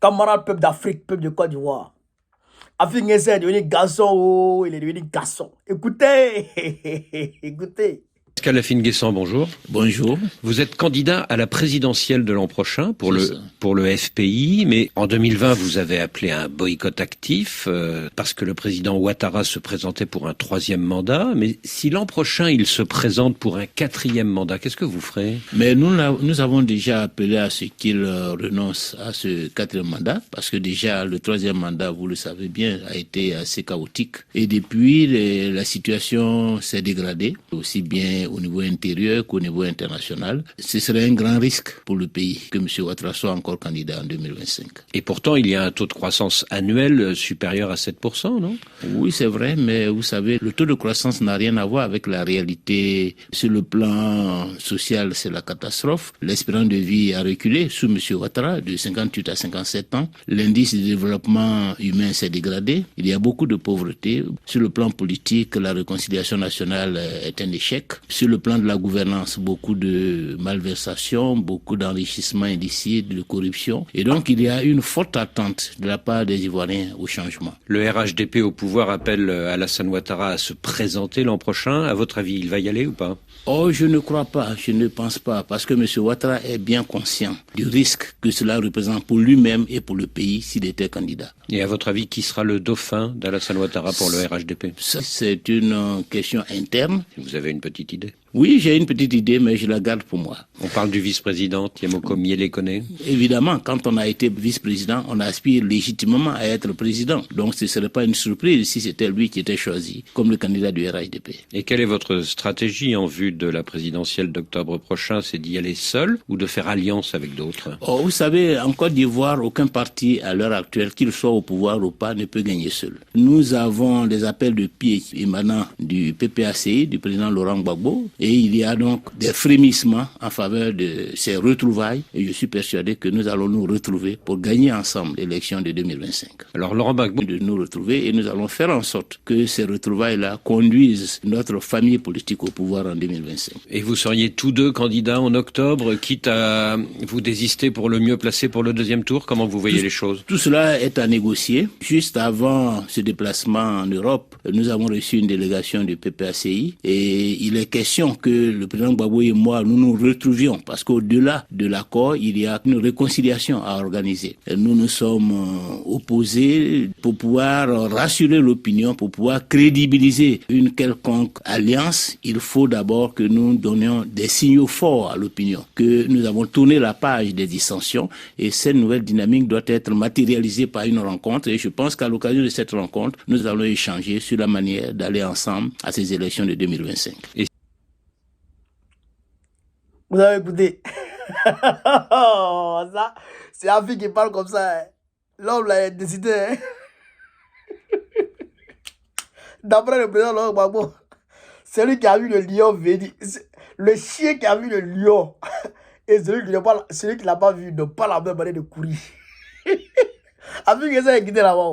Camarade peuple d'Afrique, peuple de Côte d'Ivoire. Afrique est devenu garçon, oh, il est devenu garçon. Écoutez, écoutez. Pascal Lafine-Guessant, bonjour. Bonjour. Vous êtes candidat à la présidentielle de l'an prochain pour le FPI, mais en 2020, vous avez appelé à un boycott actif parce que le président Ouattara se présentait pour un 3e mandat. Mais si l'an prochain, il se présente pour un 4e mandat, qu'est-ce que vous ferez? Mais nous avons déjà appelé à ce qu'il renonce à ce 4e mandat parce que déjà le 3e mandat, vous le savez bien, a été assez chaotique. Et depuis, la situation s'est dégradée, aussi bien au niveau intérieur qu'au niveau international. Ce serait un grand risque pour le pays que M. Ouattara soit encore candidat en 2025. Et pourtant, il y a un taux de croissance annuel supérieur à 7%, non? Oui, c'est vrai, mais vous savez, le taux de croissance n'a rien à voir avec la réalité. Sur le plan social, c'est la catastrophe. L'espérance de vie a reculé sous M. Ouattara de 58 à 57 ans. L'indice de développement humain s'est dégradé. Il y a beaucoup de pauvreté. Sur le plan politique, la réconciliation nationale est un échec. Sur le plan de la gouvernance, beaucoup de malversations, beaucoup d'enrichissement illicite, de corruption. Et donc, il y a une forte attente de la part des Ivoiriens au changement. Le RHDP au pouvoir appelle Alassane Ouattara à se présenter l'an prochain. À votre avis, il va y aller ou pas? Oh, je ne crois pas, je ne pense pas, parce que M. Ouattara est bien conscient du risque que cela représente pour lui-même et pour le pays s'il était candidat. Et à votre avis, qui sera le dauphin d'Alassane Ouattara pour le RHDP? Ça, c'est une question interne. Vous avez une petite idée? Oui, j'ai une petite idée, mais je la garde pour moi. On parle du vice-président, Thiemoko Miele-Kone. Évidemment, quand on a été vice-président, on aspire légitimement à être président. Donc ce ne serait pas une surprise si c'était lui qui était choisi comme le candidat du RHDP. Et quelle est votre stratégie en vue de la présidentielle d'octobre prochain? C'est d'y aller seul ou de faire alliance avec d'autres? Oh, vous savez, en Côte d'Ivoire, aucun parti à l'heure actuelle, qu'il soit au pouvoir ou pas, ne peut gagner seul. Nous avons des appels de pied émanant du PPACI, du président Laurent Gbagbo, et il y a donc des frémissements en faveur de ces retrouvailles. Et je suis persuadé que nous allons nous retrouver pour gagner ensemble l'élection de 2025. Alors Laurent Gbagbo de nous retrouver et nous allons faire en sorte que ces retrouvailles-là conduisent notre famille politique au pouvoir en 2025. Et vous seriez tous deux candidats en octobre, quitte à vous désister pour le mieux placé pour le 2e tour? Comment vous voyez les choses? Tout cela est à négocier. Juste avant ce déplacement en Europe, nous avons reçu une délégation du PPACI et il est question que le président Gbagbo et moi, nous nous retrouvions parce qu'au-delà de l'accord, il y a une réconciliation à organiser. Et nous nous sommes opposés pour pouvoir rassurer l'opinion, pour pouvoir crédibiliser une quelconque alliance. Il faut d'abord que nous donnions des signaux forts à l'opinion, que nous avons tourné la page des dissensions et cette nouvelle dynamique doit être matérialisée par une rencontre et je pense qu'à l'occasion de cette rencontre, nous allons échanger sur la manière d'aller ensemble à ces élections de 2025. Vous avez écouté. Ça, c'est la fille qui parle comme ça. Hein. L'homme l'a décidé. Hein. D'après le président Laurent Gbagbo, c'est lui qui a vu le lion venir. Le chien qui a vu le lion. Et celui qui l'a pas vu, ne pas la même manière de courir. Avec que ça, il quitté là-bas.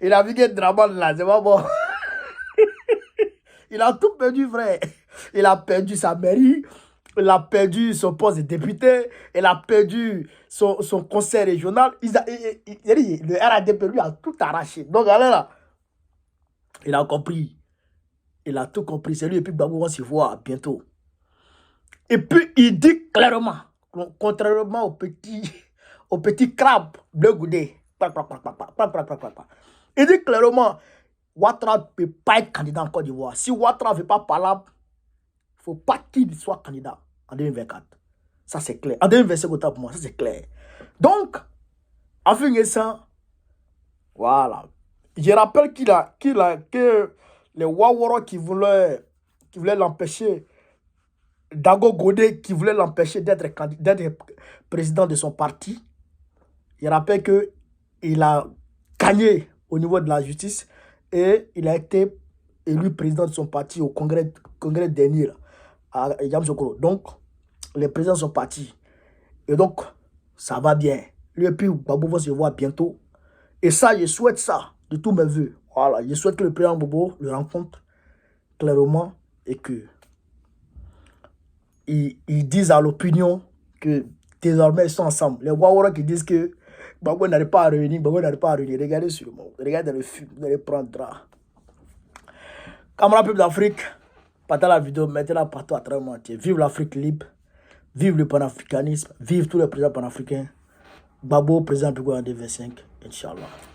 Il a vu que Draman là, c'est pas bon. Il a tout perdu, frère. Il a perdu sa mairie. Il a perdu son poste de député, il a perdu son conseil régional. Le RADP, lui, a tout arraché. Donc, là, il a compris. Il a tout compris. C'est lui et puis Gbagbo vont se voir bientôt. Et puis, il dit clairement, contrairement au petit crabe bleu goudé, il dit clairement, Ouattara ne peut pas être candidat en Côte d'Ivoire. Si Ouattara ne veut pas parler, il ne faut pas qu'il soit candidat en 2024. Ça, c'est clair. En 2025, pour moi, ça, c'est clair. Donc, en fin de ça, voilà. Je rappelle que les Waworo qui voulaient l'empêcher, Dago Godé qui voulait l'empêcher d'être président de son parti, je rappelle qu'il a gagné au niveau de la justice et il a été élu président de son parti au congrès dernier. Là. Donc, les présidents sont partis. Et donc, ça va bien. Lui et puis Gbagbo vont se voir bientôt. Et ça, je souhaite ça de tous mes voeux. Voilà, je souhaite que le président Gbagbo le rencontre clairement et que ils disent à l'opinion que désormais ils sont ensemble. Les Wawara qui disent que Gbagbo n'arrive pas à revenir, Regardez sur le monde, regardez le film, vous allez prendre. Camarades peuple d'Afrique, partagez la vidéo, mettez-la partout à travers le monde entier. Vive l'Afrique libre, vive le panafricanisme, vive tous les présidents panafricains. Gbagbo, président Pigou en 2025, Inch'Allah.